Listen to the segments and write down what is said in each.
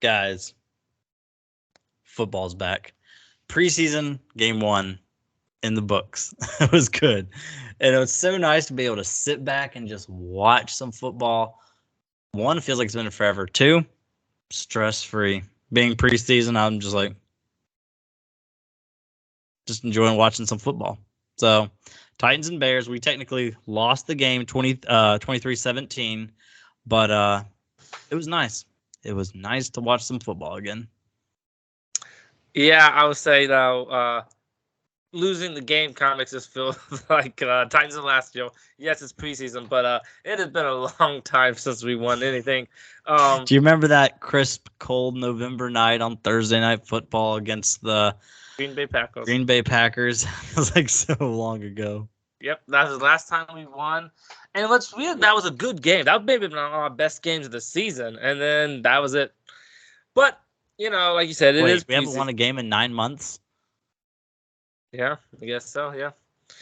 Guys, football's back. Preseason game 1 in the books. It was good. And it was so nice to be able to sit back and just watch some football. One, feels like it's been forever. Two, stress-free. Being preseason, I'm just enjoying watching some football. So, Titans and Bears, we technically lost the game 23-17, but it was nice. It was nice to watch some football again. Yeah, I would say though, losing the game kind of makes us feel like Titans of last year. Yes, it's preseason, but it has been a long time since we won anything. Do you remember that crisp, cold November night on Thursday Night Football against the Green Bay Packers? Green Bay Packers? It was like so long ago. Yep, that was the last time we won. And that was a good game. That may have been one of our best games of the season. And then that was it. But, like you said, we haven't won a game in 9 months? Yeah, I guess so, yeah.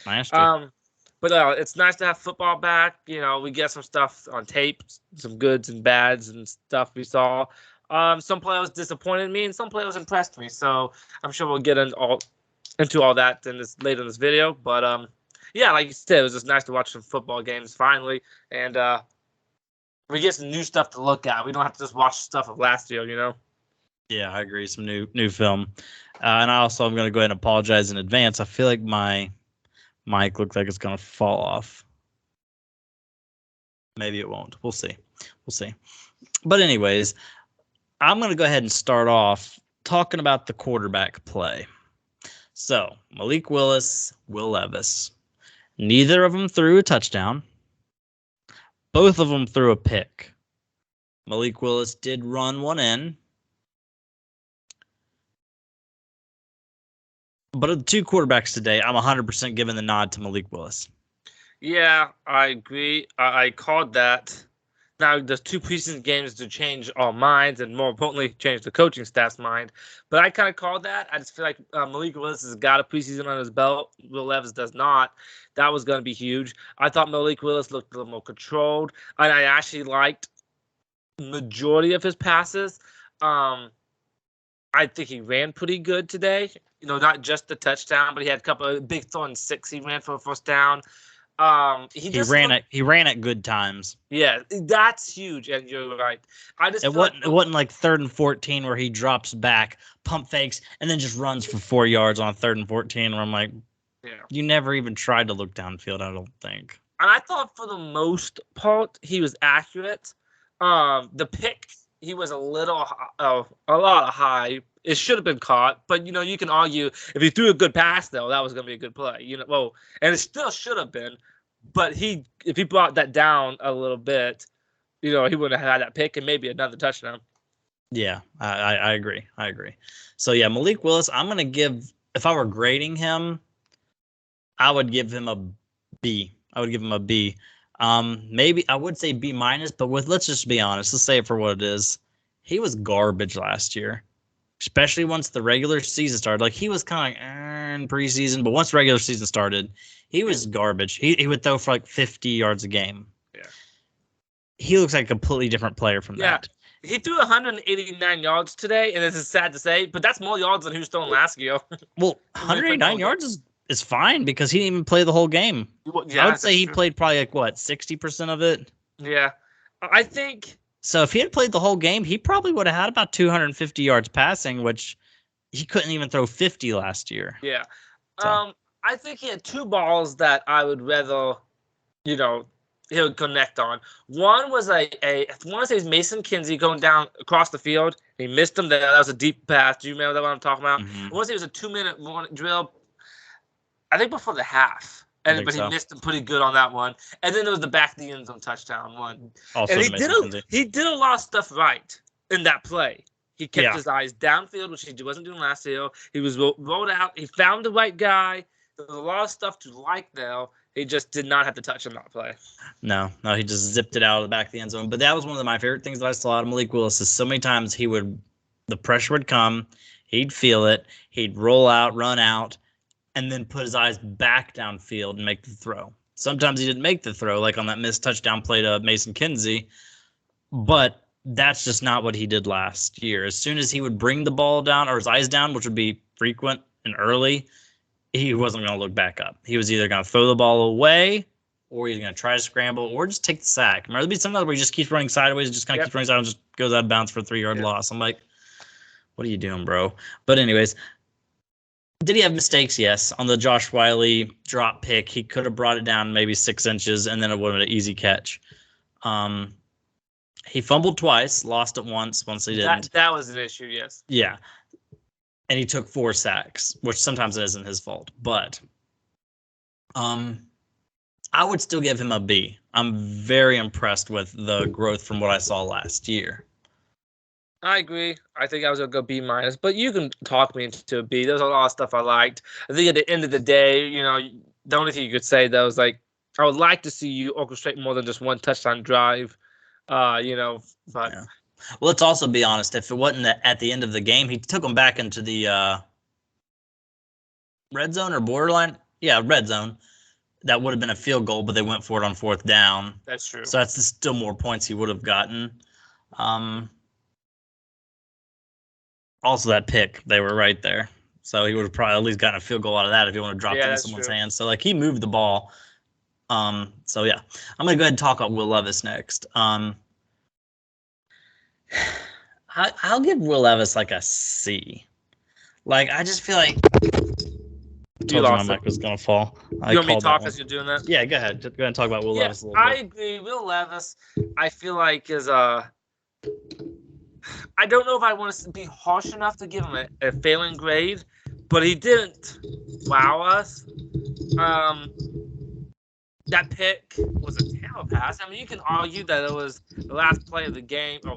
Last year. But it's nice to have football back. We get some stuff on tape, some goods and bads and stuff we saw. Some players disappointed me and some players impressed me. So I'm sure we'll get into all that later in this video. But yeah, like you said, it was just nice to watch some football games finally, and we get some new stuff to look at. We don't have to just watch stuff of last year, Yeah, I agree. Some new film, and I also am going to go ahead and apologize in advance. I feel like my mic looks like it's going to fall off. Maybe it won't. We'll see. But anyways, I'm going to go ahead and start off talking about the quarterback play. So Malik Willis, Will Levis. Neither of them threw a touchdown. Both of them threw a pick. Malik Willis did run one in. But of the two quarterbacks today, I'm 100% giving the nod to Malik Willis. Yeah, I agree. I called that. Now, there's two preseason games to change our minds and, more importantly, change the coaching staff's mind. But I kind of called that. I just feel like Malik Willis has got a preseason on his belt. Will Levis does not. That was going to be huge. I thought Malik Willis looked a little more controlled. And I actually liked majority of his passes. I think he ran pretty good today. Not just the touchdown, but he had a couple of big throw and 6 he ran for a first down. He ran at good times. Yeah, that's huge, and you're right. It wasn't like 3rd and 14 where he drops back, pump fakes, and then just runs for 4 yards on 3rd and 14. Where I'm like, yeah, you never even tried to look downfield. I don't think. And I thought for the most part he was accurate. The pick, he was a lot high. It should have been caught, but you can argue if he threw a good pass though, that was going to be a good play. And it still should have been, but if he brought that down a little bit, he wouldn't have had that pick and maybe another touchdown. Yeah, I agree. So yeah, Malik Willis, I'm going to give, if I were grading him, I would give him a B. Maybe I would say B-, but let's just be honest. Let's say it for what it is. He was garbage last year. Especially once the regular season started. Like, he was kind of like in preseason, but once the regular season started, he was garbage. He would throw for like 50 yards a game. Yeah. He looks like a completely different player from that. He threw 189 yards today, and this is sad to say, but that's more yards than he was throwing last year. Well, 189 yards is fine because he didn't even play the whole game. Yeah, I would say he played probably like, 60% of it? Yeah. I think... So if he had played the whole game, he probably would have had about 250 yards passing, which he couldn't even throw 50 last year. Yeah. So. I think he had 2 balls that I would rather, he would connect on. One was I want to say it's Mason Kinsey going down across the field. He missed him there. That was a deep pass. Do you remember that what I'm talking about? Mm-hmm. I want to say it was a 2-minute drill, I think before the half. But he missed him pretty good on that one. And then there was the back of the end zone touchdown one. Also, and he did a lot of stuff right in that play. He kept his eyes downfield, which he wasn't doing last year. He was rolled out. He found the right guy. There was a lot of stuff to like there. He just did not have to touch him that play. No, he just zipped it out of the back of the end zone. But that was one of my favorite things that I saw out of Malik Willis is so many times the pressure would come, he'd feel it, he'd roll out, run out, and then put his eyes back downfield and make the throw. Sometimes he didn't make the throw, like on that missed touchdown play to Mason Kinsey, but that's just not what he did last year. As soon as he would bring the ball down or his eyes down, which would be frequent and early, he wasn't going to look back up. He was either going to throw the ball away, or he's going to try to scramble, or just take the sack. There'll be sometimes where he just keeps running sideways, just kind of keeps running sideways, and just goes out of bounds for a 3-yard loss. I'm like, what are you doing, bro? But anyways, did he have mistakes? Yes. On the Josh Wiley drop pick, he could have brought it down maybe 6 inches, and then it would have been an easy catch. He fumbled twice, lost it once he didn't. That was an issue, yes. Yeah. And he took 4 sacks, which sometimes it isn't his fault. But I would still give him a B. I'm very impressed with the growth from what I saw last year. I agree. I think I was going to go B-, but you can talk me into a B. There's a lot of stuff I liked. I think at the end of the day, the only thing you could say, though, is like, I would like to see you orchestrate more than just one touchdown drive. But yeah. Well, let's also be honest. If it wasn't at the end of the game, he took them back into the red zone or borderline. Yeah, red zone. That would have been a field goal, but they went for it on 4th down. That's true. So that's still more points he would have gotten. Also, that pick, they were right there. So he would have probably at least gotten a field goal out of that if he wanted to drop it in someone's hands. So, he moved the ball. So, yeah. I'm going to go ahead and talk about Will Levis next. I'll give Will Levis, a C. I just feel like... I told you my mic was going to fall. You want me to talk as you're doing that? Yeah, go ahead. Go ahead and talk about Will Levis a little bit. I agree. Will Levis, I feel like is I don't know if I want to be harsh enough to give him a failing grade, but he didn't wow us. That pick was a tail pass. I mean, you can argue that it was the last play of the game. One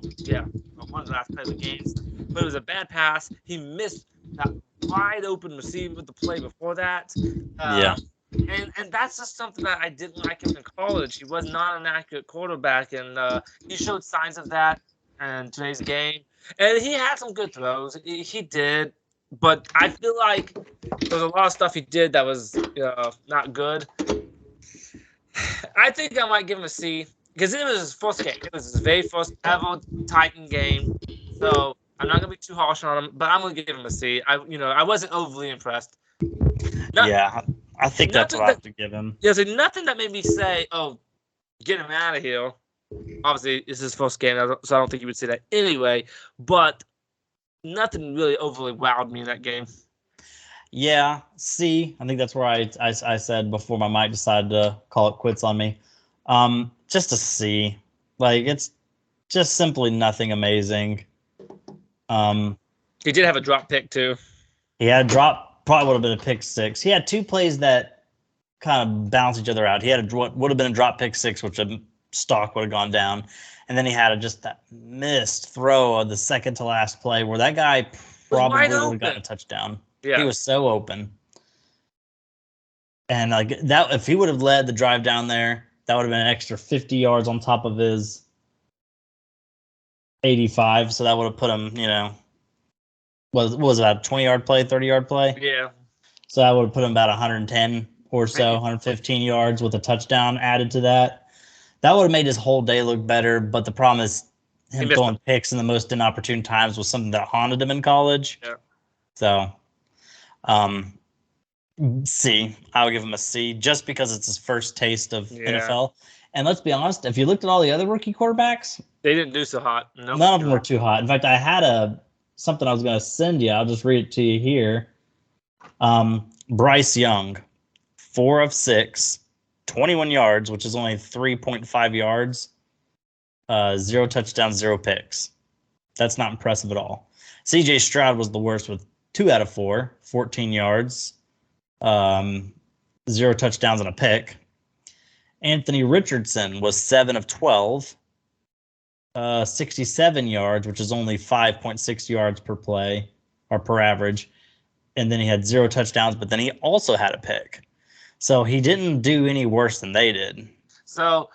of the last play of the games, but it was a bad pass. He missed that wide open receiver with the play before that. And that's just something that I didn't like him in college. He was not an accurate quarterback, and he showed signs of that in today's game. And he had some good throws. He did. But I feel like there's a lot of stuff he did that was not good. I think I might give him a C because it was his first game. It was his very first ever Titan game. So I'm not going to be too harsh on him, but I'm going to give him a C. I wasn't overly impressed. I think that's what I have to give him. Yeah, so nothing that made me say, oh, get him out of here. Obviously, it's his first game, so I don't think he would say that anyway. But nothing really overly wowed me in that game. Yeah, C. I think that's where I said before my mic decided to call it quits on me. Just a C. It's just simply nothing amazing. He did have a drop pick, too. He had a drop, probably would have been a pick 6. He had 2 plays that kind of balance each other out. He had what would have been a drop pick 6, which a stock would have gone down. And then he had just that missed throw of the second to last play where that guy probably would have gotten a touchdown. Yeah. He was so open. And that, if he would have led the drive down there, that would have been an extra 50 yards on top of his 85. So that would have put him, what was that, a 20-yard play, 30-yard play? Yeah. So that would have put him about 110 or so, 115 yards with a touchdown added to that. That would have made his whole day look better, but the problem is him throwing picks in the most inopportune times was something that haunted him in college. Yeah. So, C. I would give him a C just because it's his first taste of NFL. And let's be honest, if you looked at all the other rookie quarterbacks, they didn't do so hot. Nope. None of them were too hot. In fact, I had something I was going to send you. I'll just read it to you here. Bryce Young, 4 of 6, 21 yards, which is only 3.5 yards, 0 touchdowns, 0 picks. That's not impressive at all. CJ Stroud was the worst with 2 out of 4, 14 yards, 0 touchdowns and a pick. Anthony Richardson was 7 of 12, 67 yards, which is only 5.6 yards per play or per average. And then he had 0 touchdowns, but then he also had a pick. So he didn't do any worse than they did. So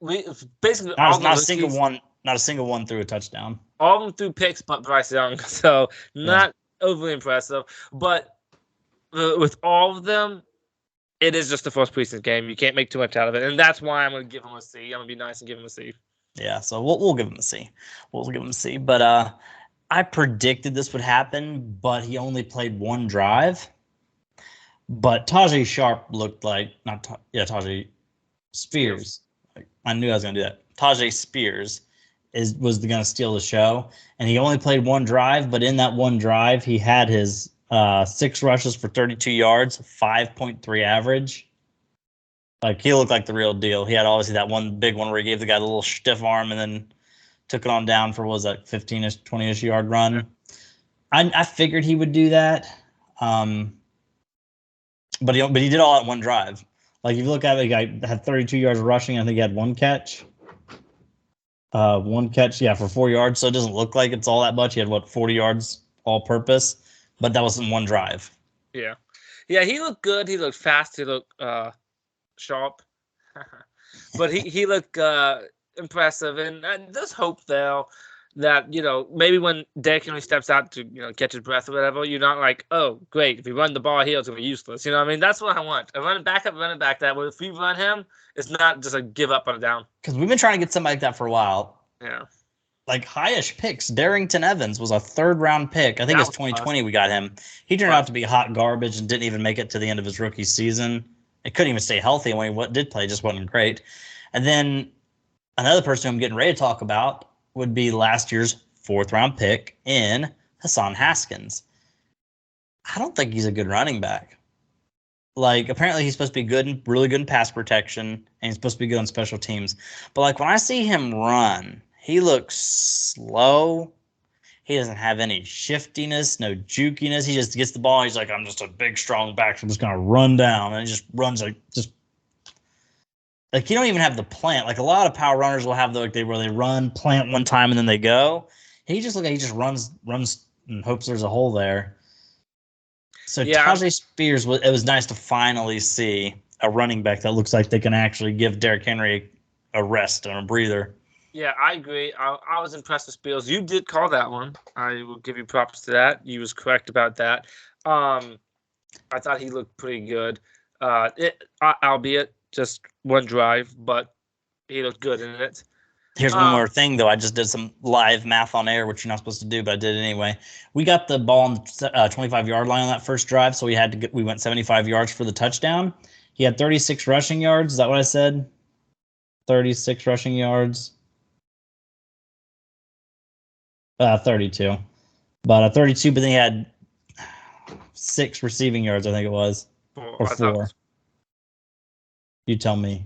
we basically not a single one threw a touchdown. All of them threw picks, but Bryce Young. So not overly impressive. But with all of them, it is just the first preseason game. You can't make too much out of it, and that's why I'm going to give him a C. I'm going to be nice and give him a C. Yeah, so we'll give him a C. We'll give him a C. But I predicted this would happen, but he only played one drive. But Tajay Sharp looked like Tajay Spears. I knew I was gonna do that. Tajay Spears was going to steal the show, and he only played one drive. But in that one drive, he had his 6 rushes for 32 yards, 5.3 average. Like, he looked like the real deal. He had obviously that one big one where he gave the guy the little stiff arm and then took it on down for, what was that, 15-ish, 20-ish yard run. I figured he would do that. But he did all at one drive. Like, if you look at it, the guy had 32 yards rushing. I think he had one catch. For 4 yards. So it doesn't look like it's all that much. He had 40 yards all purpose, but that was in one drive. Yeah. Yeah, he looked good. He looked fast. He looked sharp. But he looked impressive. And there's hope, though, that, maybe when Derrick Henry steps out to, catch his breath or whatever, you're not like, oh, great, if we run the ball here, it's going to be useless. You know what I mean? That's what I want. A running back that way. If we run him, it's not just a give up on a down. Because we've been trying to get somebody like that for a while. Yeah. Like, highish picks. Darrington Evans was a 3rd-round pick. I think it's 2020 we got him. He turned out to be hot garbage and didn't even make it to the end of his rookie season. It couldn't even stay healthy, and when he did play, just wasn't great. And then another person I'm getting ready to talk about would be last year's 4th-round pick in Hassan Haskins. I don't think he's a good running back. Like, apparently he's supposed to be good, really good in pass protection, and he's supposed to be good on special teams. But, like, when I see him run, he looks slow. He doesn't have any shiftiness, no jukiness. He just gets the ball. He's like, I'm just a big, strong back. So I'm just going to run down. And he just runs like you don't even have the plant. Like, a lot of power runners will have where they run, plant one time, and then they go. He just runs and hopes there's a hole there. So yeah. Tajay Spears, it was nice to finally see a running back that looks like they can actually give Derrick Henry a rest and a breather. Yeah, I agree. I was impressed with Spears. You did call that one. I will give you props to that. You was correct about that. I thought he looked pretty good. Albeit just one drive, but he looked good in it. Here's one more thing, though. I just did some live math on air, which you're not supposed to do, but I did it anyway. We got the ball on the 25-yard line on that first drive, so we went 75 yards for the touchdown. He had 36 rushing yards. Is that what I said? 36 rushing yards. 32. But 32, but then he had 6 receiving yards, I think it was. Or 4. You tell me.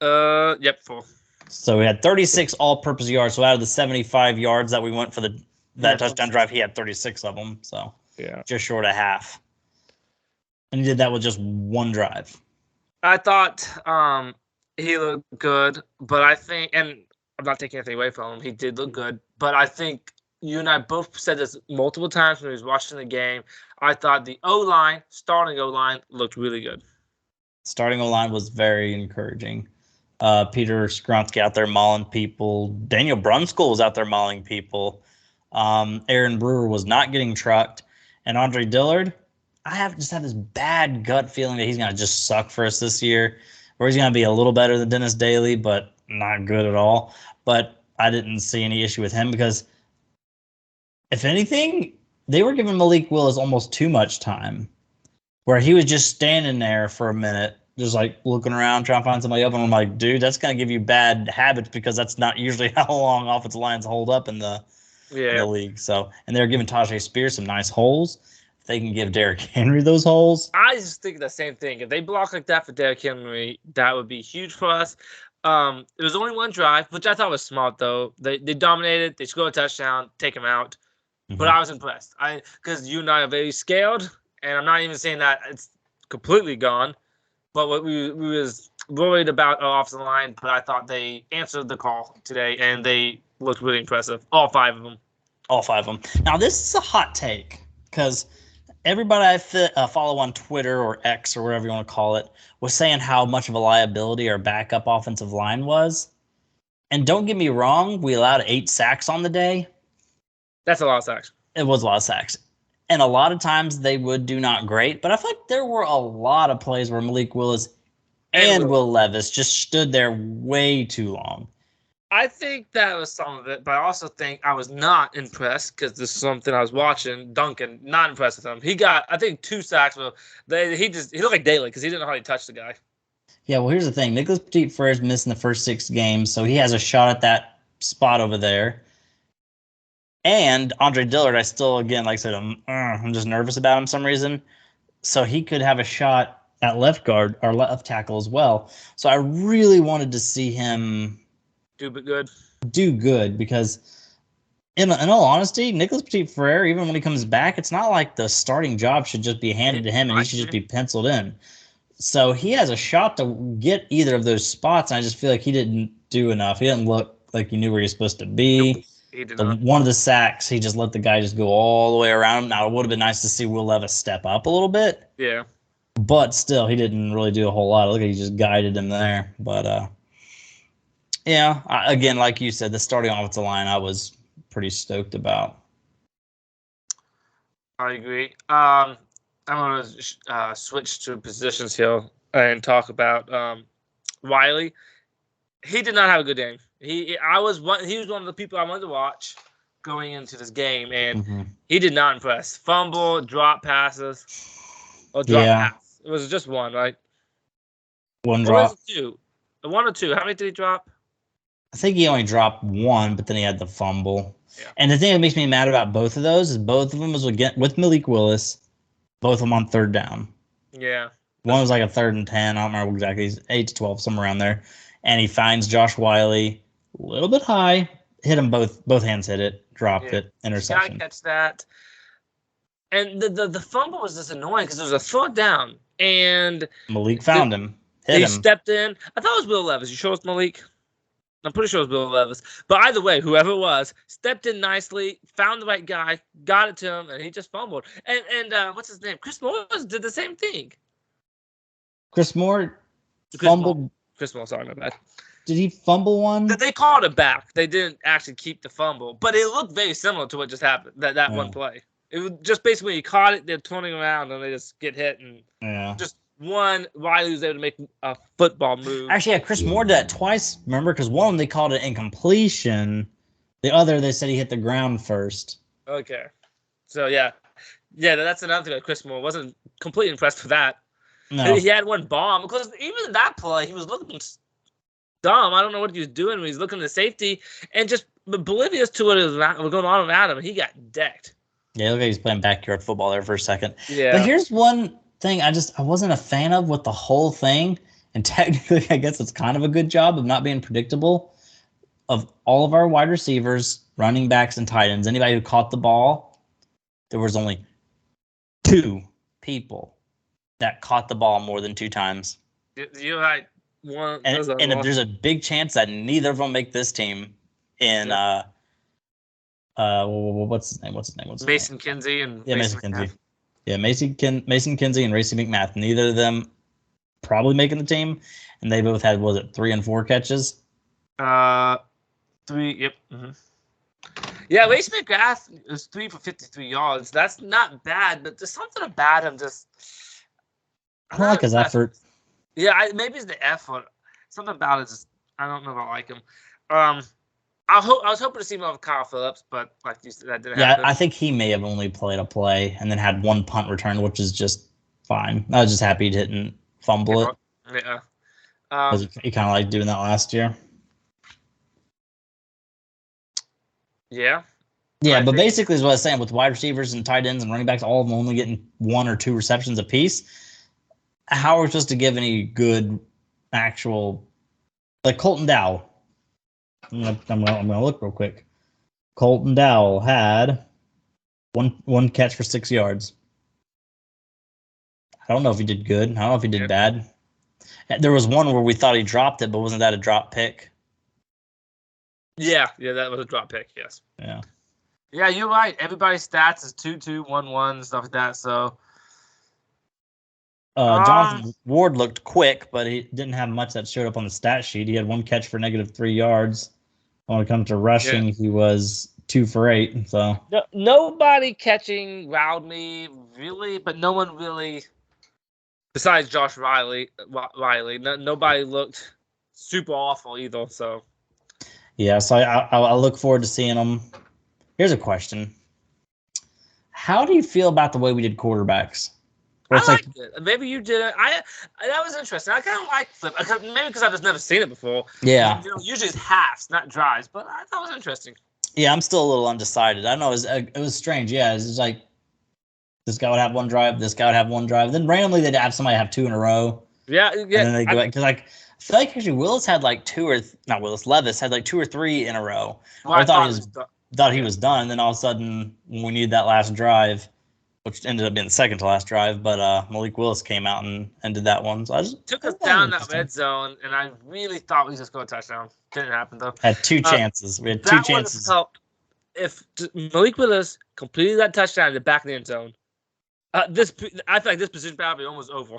Yep, 4. So we had 36 all-purpose yards. So out of the 75 yards that we went for that touchdown drive, he had 36 of them. So just short of half. And he did that with just one drive. I thought he looked good, but I think, and I'm not taking anything away from him, he did look good. But I think you and I both said this multiple times when we was watching the game. I thought the starting O-line, looked really good. Starting O-line was very encouraging. Peter Skronsky out there mauling people. Daniel Brunskill was out there mauling people. Aaron Brewer was not getting trucked. And Andre Dillard, I have this bad gut feeling that he's going to just suck for us this year, or he's going to be a little better than Dennis Daly, but not good at all. But I didn't see any issue with him because, if anything, they were giving Malik Willis almost too much time, where he was just standing there for a minute, just like looking around, trying to find somebody open. I'm like, dude, that's going to give you bad habits because that's not usually how long offensive lines hold up in the league. So, and they're giving Tajay Spears some nice holes. If they can give Derrick Henry those holes. I just think the same thing. If they block like that for Derrick Henry, that would be huge for us. It was only one drive, which I thought was smart, though. They dominated. They scored a touchdown, take him out. Mm-hmm. But I was impressed. Because you and I are very scared, and I'm not even saying that it's completely gone. But what we was worried about our offensive line, but I thought they answered the call today, and they looked really impressive. All 5 of them. All 5 of them. Now, this is a hot take because everybody I follow on Twitter or X or whatever you want to call it was saying how much of a liability our backup offensive line was. And don't get me wrong, we allowed 8 sacks on the day. That's a lot of sacks. It was a lot of sacks. And a lot of times they would do not great, but I feel like there were a lot of plays where Malik Willis and Will Levis just stood there way too long. I think that was some of it, but I also think I was not impressed because this is something I was watching. Duncan, not impressed with him. He got, I think, 2 sacks. But he looked like Daly because he didn't know how to touch the guy. Yeah, well, here's the thing. Nicholas Petit Frere's missing the first 6 games, so he has a shot at that spot over there. And Andre Dillard, I still, again, like I said, I'm just nervous about him for some reason. So he could have a shot at left guard or left tackle as well. So I really wanted to see him Do but good. do good because, in all honesty, Nicholas Petit Frere, even when he comes back, it's not like the starting job should just be handed to him and he should just be penciled in. So he has a shot to get either of those spots. And I just feel like he didn't do enough. He didn't look like he knew where he was supposed to be. Nope, he did not. One of the sacks, he just let the guy just go all the way around him. Now, it would have been nice to see Will Levis step up a little bit. Yeah. But still, he didn't really do a whole lot. Look, he just guided him there. But, yeah, again, like you said, the starting offensive line, I was pretty stoked about. I agree. I'm going to switch to positions here and talk about Wiley. He did not have a good game. He was one of the people I wanted to watch going into this game, and he did not impress. Fumble, drop passes, or drop pass. It was just one, right? One drop. Was it 2? 1 or 2? How many did he drop? I think he only dropped 1, but then he had the fumble. Yeah. And the thing that makes me mad about both of those is both of them was with Malik Willis. Both of them on 3rd down. Yeah. One was like a 3rd and 10. I don't remember exactly. He's 8 to 12, somewhere around there. And he finds Josh Wiley a little bit high. Hit him both hands hit it, dropped it, interception. Gotta catch that. And the fumble was just annoying because it was a 3rd down. And Malik found him. Hit he him. stepped in. I thought it was Will Levis. You sure it's Malik? I'm pretty sure it was Will Levis. But either way, whoever it was, stepped in nicely, found the right guy, got it to him, and he just fumbled. And what's his name? Chris Moore did the same thing. Chris Moore fumbled. Chris Moore, sorry, my bad. Did he fumble one? They called it back. They didn't actually keep the fumble, but it looked very similar to what just happened. That one play. It was just basically he caught it, they're turning around, and they just get hit, and just one Wiley was able to make a football move. Actually, yeah, Chris Moore did that twice. Remember, because one of them they called it incompletion. The other they said he hit the ground first. Okay, so yeah, that's another thing. That Chris Moore wasn't completely impressed with that. No, he had one bomb because even that play he was looking dumb. I don't know what he was doing when he was looking at safety and just oblivious to what was going on around him. He got decked. Yeah, look like he's playing backyard football there for a second. Yeah, but here's one thing I wasn't a fan of with the whole thing, and technically I guess it's kind of a good job of not being predictable. Of all of our wide receivers, running backs, and tight ends, anybody who caught the ball, there was only 2 people that caught the ball more than 2 times. You're right. One, and there's a big chance that neither of them make this team in what's his name? Mason Kinsey and Mason Kinsey. Yeah, Mason Kinsey and Racey McMath. Neither of them probably making the team, and they both had 3 and 4 catches. 3. Yep. Mm-hmm. Yeah, Racey McMath is 3 for 53 yards. That's not bad, but there's something about him just. I like his effort. Yeah, maybe it's the effort. Something about it just I don't know if I like him. I was hoping to see more of Kyle Phillips, but like you said, that didn't happen. I think he may have only played a play and then had 1 punt return, which is just fine. I was just happy he didn't fumble it. Yeah. He kind of liked doing that last year. Yeah. Yeah, but basically is what I was saying with wide receivers and tight ends and running backs, all of them only getting 1 or 2 receptions apiece. How are we supposed to give any good actual, like Colton Dowell? I'm gonna look real quick. Colton Dowell had one catch for 6 yards. I don't know if he did good. I don't know if he did bad. There was one where we thought he dropped it, but wasn't that a drop pick? Yeah, that was a drop pick. Yes. Yeah. Yeah, you're right. Everybody's stats is 2-2, 1-1, stuff like that. So. Jonathan Ward looked quick, but he didn't have much that showed up on the stat sheet. He had 1 catch for -3 yards. When it comes to rushing, he was 2 for 8. So nobody catching wowed me really, but no one really, besides Josh Riley. Nobody looked super awful either. So Yeah, so I look forward to seeing them. Here's a question: how do you feel about the way we did quarterbacks? Where I it's like, liked it. Maybe you didn't. That was interesting. I kind of like flip. Maybe because I've just never seen it before. yeah, Usually it's halves, not drives. But I thought it was interesting. yeah, I'm still a little undecided. I don't know. It was strange. Yeah, it's just like this guy would have one drive, this guy would have one drive. Then randomly they'd have somebody have two in a row, Yeah, and yeah. then they go back because like I feel like actually Willis had like not Willis, Levis had like 2 or 3 in a row. Well, Where I I thought thought he it was was. thought he Yeah. was done, and then all of a sudden when we needed that last drive, which ended up being the second to last drive, but Malik Willis came out and did that one. So Took I us thought that was down that interesting. red zone, and I really thought we just scored a touchdown. Didn't happen though. Had two Uh, chances. We had two that would have chances. helped if Malik Willis completed that touchdown in the back of the end zone. I feel like this position battle would be almost over.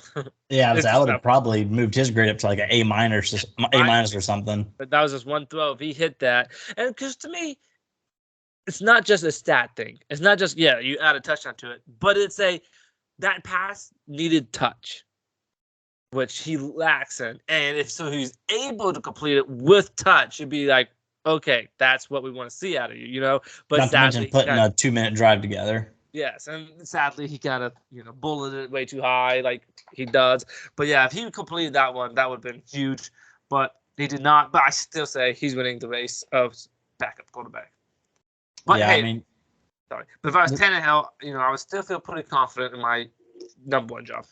Yeah, It's I just would have probably moved his grade up to like an A minus or something. but that was just one throw. If he hit that, and because to me, it's not just a stat thing. It's not just you add a touchdown to it, but it's that pass needed touch, which he lacks in. And if so, he's able to complete it with touch. It'd be like, okay, that's what we want to see out of you, But Not to mention sadly, putting a 2-minute drive together. yes, and sadly he kind of bulleted it way too high, like he does. But yeah, if he completed that one, that would have been huge. But he did not. But I still say he's winning the race of backup quarterback. But Yeah, I hey, mean, sorry. But if I was Tannehill, I would still feel pretty confident in my number one job.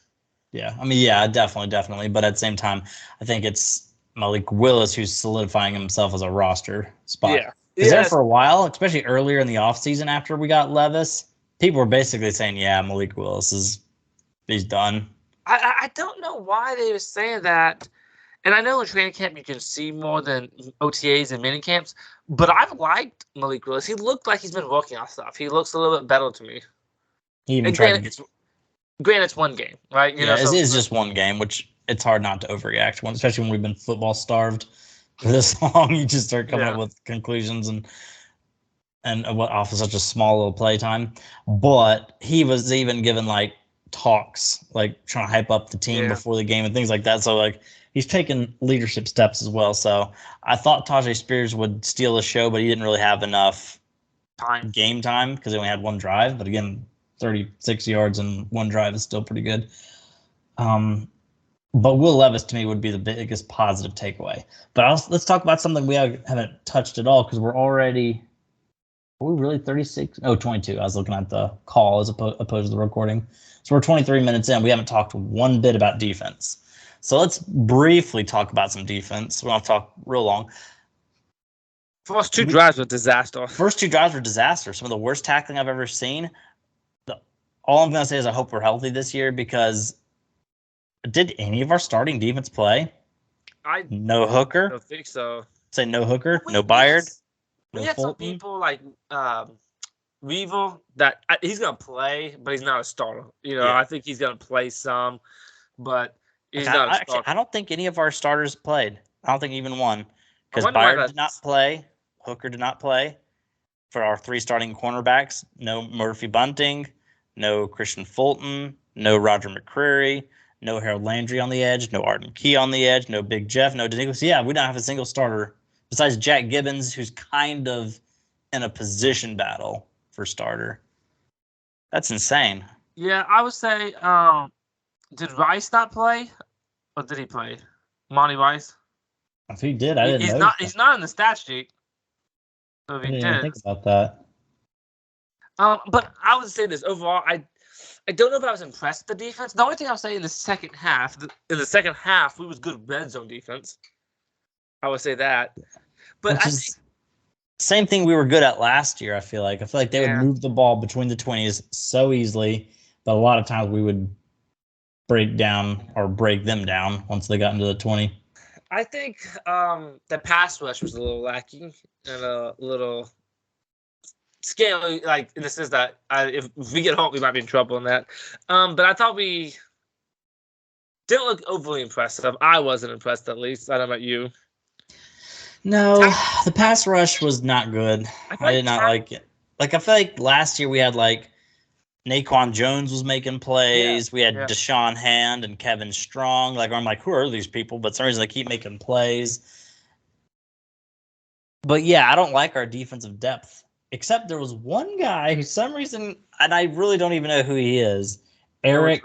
yeah, I mean, yeah, definitely. But at the same time, I think it's Malik Willis who's solidifying himself as a roster spot. Yeah. Because there Yes. for a while, especially earlier in the offseason after we got Levis, people were basically saying, yeah, Malik Willis he's done. I don't know why they were saying that. And I know in training camp you can see more than OTAs and mini camps, but I've liked Malik Willis. He looked like he's been working on stuff. He looks a little bit better to me. He even And tried granted, it's one game, right? Yeah, it is just one game, which it's hard not to overreact when, especially when we've been football starved for this long. You just start coming up with conclusions and what off of such a small little play time. But he was even given like talks, like trying to hype up the team before the game and things like that. So like he's taken leadership steps as well. So I thought Tajay Spears would steal the show, but he didn't really have enough game time because he only had one drive. But again, 36 yards and one drive is still pretty good. But Will Levis to me would be the biggest positive takeaway. But let's talk about something we haven't touched at all because we're already. Are we really 36? Oh, 22. I was looking at the call as opposed to the recording. So we're 23 minutes in. We haven't talked one bit about defense. So let's briefly talk about some defense. We don't have to talk real long. First two drives were disaster. Some of the worst tackling I've ever seen. All I'm going to say is I hope we're healthy this year because did any of our starting defense play? No Hooker. I don't think so. Say no Hooker. No Byard. We had some people like Weevil that he's gonna play, but he's not a starter. I think he's gonna play some, but he's not a starter. I don't think any of our starters played. I don't think even one, because Byard did not play. Hooker did not play. For our 3 starting cornerbacks, no Murphy Bunting, no Christian Fulton, no Roger McCreary, no Harold Landry on the edge, no Arden Key on the edge, no Big Jeff, no Daniels. Yeah, we don't have a single starter besides Jack Gibbons, who's kind of in a position battle for starter. That's insane. Yeah, I would say, did Rice not play? Or did he play? Monty Rice? If he did, I didn't know. He's not in the stat sheet. So if he did. Think about that. But I would say this overall, I don't know if I was impressed with the defense. The only thing I'll say in the second half, we was good red zone defense. I would say that. But same thing we were good at last year, I feel like. They would move the ball between the 20s so easily, but a lot of times we would break them down once they got into the 20. I think the pass rush was a little lacking and a little scaly. Like in the sense that if we get home, we might be in trouble in that. But I thought we didn't look overly impressive. I wasn't impressed, at least. I don't know about you. No, the pass rush was not good. I did not like it. I feel like last year we had Naquan Jones was making plays. We had Deshaun Hand and Kevin Strong. I'm like, who are these people? But for some reason they keep making plays. But yeah, I don't like our defensive depth. Except there was one guy who, some reason, and I really don't even know who he is. Eric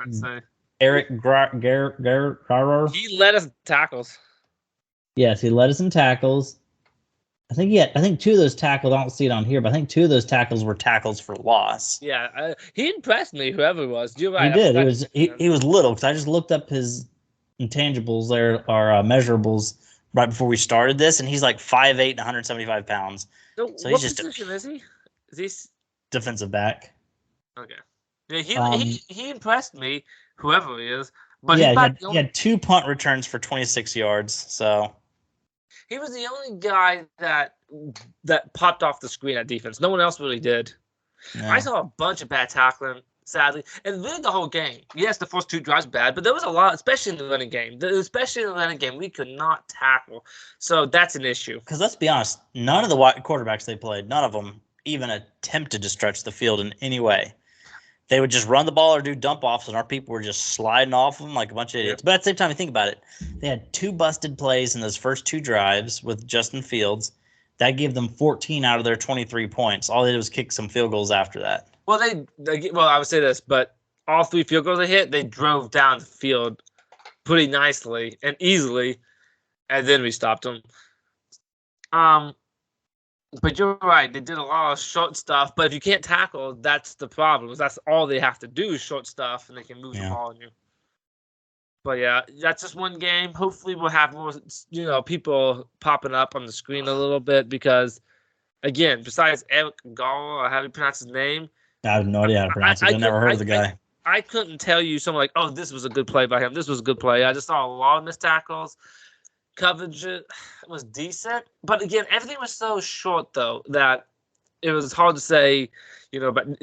Garrer. He led us in tackles. Yes, he led us in tackles. I think 2 of those tackles, I don't see it on here, but I think 2 of those tackles were tackles for loss. Yeah, he impressed me. Whoever it was, you're right. He did. He was little because I just looked up his intangibles there, or measurables, right before we started this, and he's like 5'8" and 175 pounds. So he's what just position is he? Is he defensive back? okay? Yeah, he impressed me. Whoever he is, but yeah, he had 2 punt returns for 26 yards. So he was the only guy that popped off the screen at defense. No one else really did. yeah. I saw a bunch of bad tackling, sadly, and really the whole game. Yes, the first 2 drives bad, but there was a lot, especially in the running game. We could not tackle, so that's an issue. Because let's be honest, none of the quarterbacks they played, none of them even attempted to stretch the field in any way. They would just run the ball or do dump offs, and our people were just sliding off them like a bunch of idiots. But at the same time, you think about it, they had 2 busted plays in those first 2 drives with Justin Fields. That gave them 14 out of their 23 points. All they did was kick some field goals after that. Well, I would say this, but all 3 field goals they hit, they drove down the field pretty nicely and easily, and then we stopped them. But you're right. They did a lot of short stuff. But if you can't tackle, that's the problem. That's all they have to do is short stuff, and they can move the ball on you. But yeah, that's just one game. Hopefully, we'll have more, people popping up on the screen a little bit because, again, besides Eric Garrer, or how do you pronounce his name? I have no idea how to pronounce it. I never heard of the guy. I couldn't tell you something like, oh, this was a good play by him. This was a good play. I just saw a lot of missed tackles. Coverage was decent, but again, everything was so short though that it was hard to say,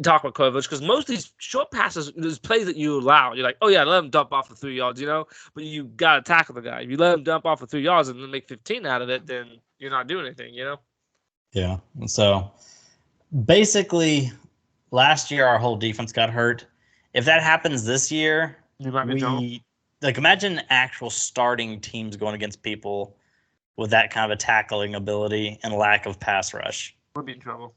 talk about coverage because most of these short passes, there's plays that you allow. You're like, oh yeah, let him dump off for 3 yards, but you gotta tackle the guy. If you let him dump off for 3 yards and then make 15 out of it, then you're not doing anything, Yeah. So basically, last year our whole defense got hurt. If that happens this year, you might be imagine actual starting teams going against people with that kind of a tackling ability and lack of pass rush. We'll be in trouble.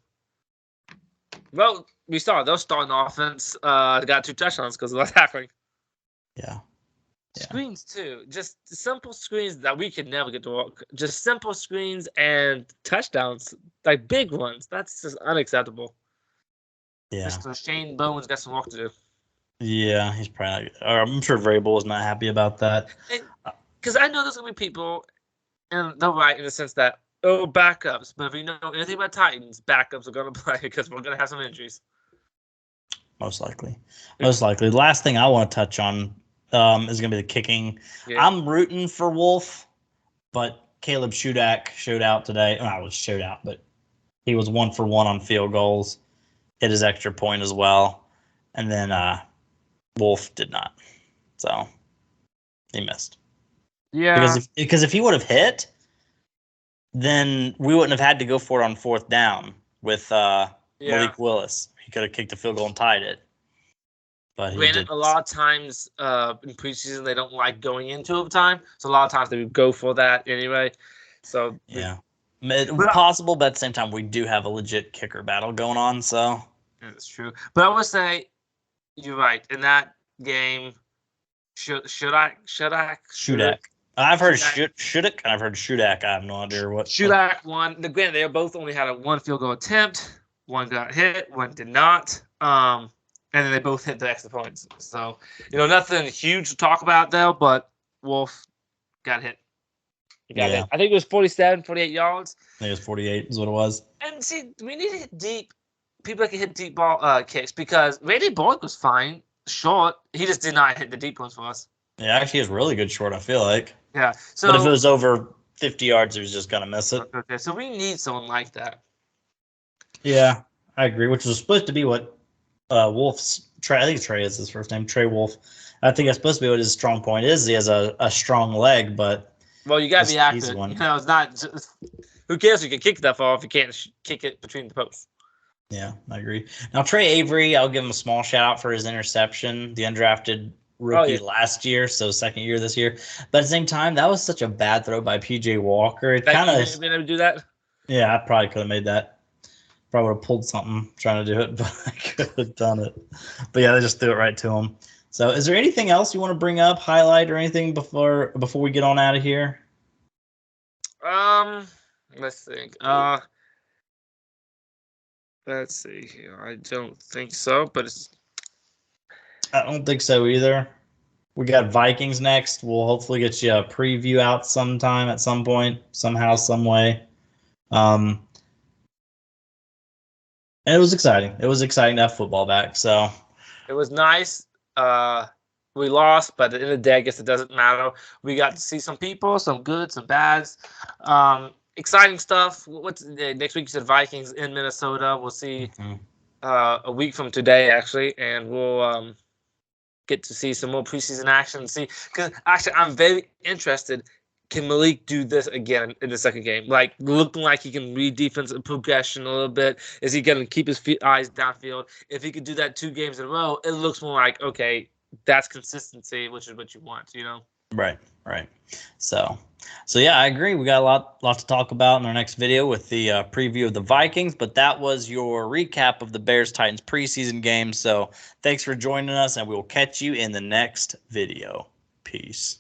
Well, we saw those starting offense got 2 touchdowns because of that tackling. Yeah. Screens too, just simple screens that we could never get to work. Just simple screens and touchdowns, like big ones. That's just unacceptable. Yeah. Mr. Shane Bowen's got some work to do. Yeah, he's probably. I'm sure Vrabel is not happy about that. Because I know there's gonna be people, and they're right in the sense that backups. But if you know anything about Titans, backups are gonna play because we're gonna have some injuries. Most likely. The last thing I want to touch on is gonna be the kicking. Yeah. I'm rooting for Wolf, but Caleb Shudak showed out today. But he was 1 for 1 on field goals, hit his extra point as well, and then Wolf did not, so he missed. Yeah, because if he would have hit, then we wouldn't have had to go for it on 4th down with Malik Willis. He could have kicked a field goal and tied it. But granted, a lot of times in preseason they don't like going into overtime, so a lot of times they would go for that anyway. So yeah, it's possible, but at the same time, we do have a legit kicker battle going on. So that's true. But I would say. You're right. In that game, should I? Shudak. I've heard Shudak and I've heard Shudak. I have no idea what. Shudak won. Granted, they both only had a 1 field goal attempt. One got hit, one did not. And then they both hit the extra points. So, nothing huge to talk about though, but Wolf got hit. He got hit. I think it was 47, 48 yards. I think it was 48 is what it was. And see, we need to hit deep. People that can hit deep ball kicks because Randy Bullock was fine, short. He just did not hit the deep ones for us. Yeah, actually, he was really good short, I feel like. Yeah. So, but if it was over 50 yards, he was just going to miss it. Okay, so we need someone like that. Yeah, I agree, which was supposed to be what Wolf's Trey. I think Trey is his first name, Trey Wolf. I think that's supposed to be what his strong point is. He has a strong leg, but well, you got to be accurate. It's not just who cares if you can kick that far if you can't kick it between the posts. Yeah, I agree. Now Trey Avery, I'll give him a small shout out for his interception, the undrafted rookie last year, so second year this year. But at the same time, that was such a bad throw by PJ Walker. It kind of been able to do that. Yeah, I probably could have made that. Probably would have pulled something trying to do it, but I could have done it. But yeah, they just threw it right to him. So, is there anything else you want to bring up, highlight, or anything before we get on out of here? Let's think. Let's see here. I don't think so, but it's I don't think so either. We got Vikings next. We'll hopefully get you a preview out sometime at some point, somehow, some way. And it was exciting. It was exciting to have football back. So it was nice. We lost, but at the end of the day, I guess it doesn't matter. We got to see some people, some good, some bads. Exciting stuff. What's next week? You said Vikings in Minnesota. We'll see a week from today, actually, and we'll get to see some more preseason action. See, because actually, I'm very interested. Can Malik do this again in the second game? Like looking like he can read defensive progression a little bit. Is he going to keep his eyes downfield? If he could do that 2 games in a row, it looks more like, okay, that's consistency, which is what you want, you know? right. So yeah, I agree. We got a lot to talk about in our next video with the preview of the Vikings. But that was your recap of the Bears Titans preseason game. So thanks for joining us, and we will catch you in the next video. Peace.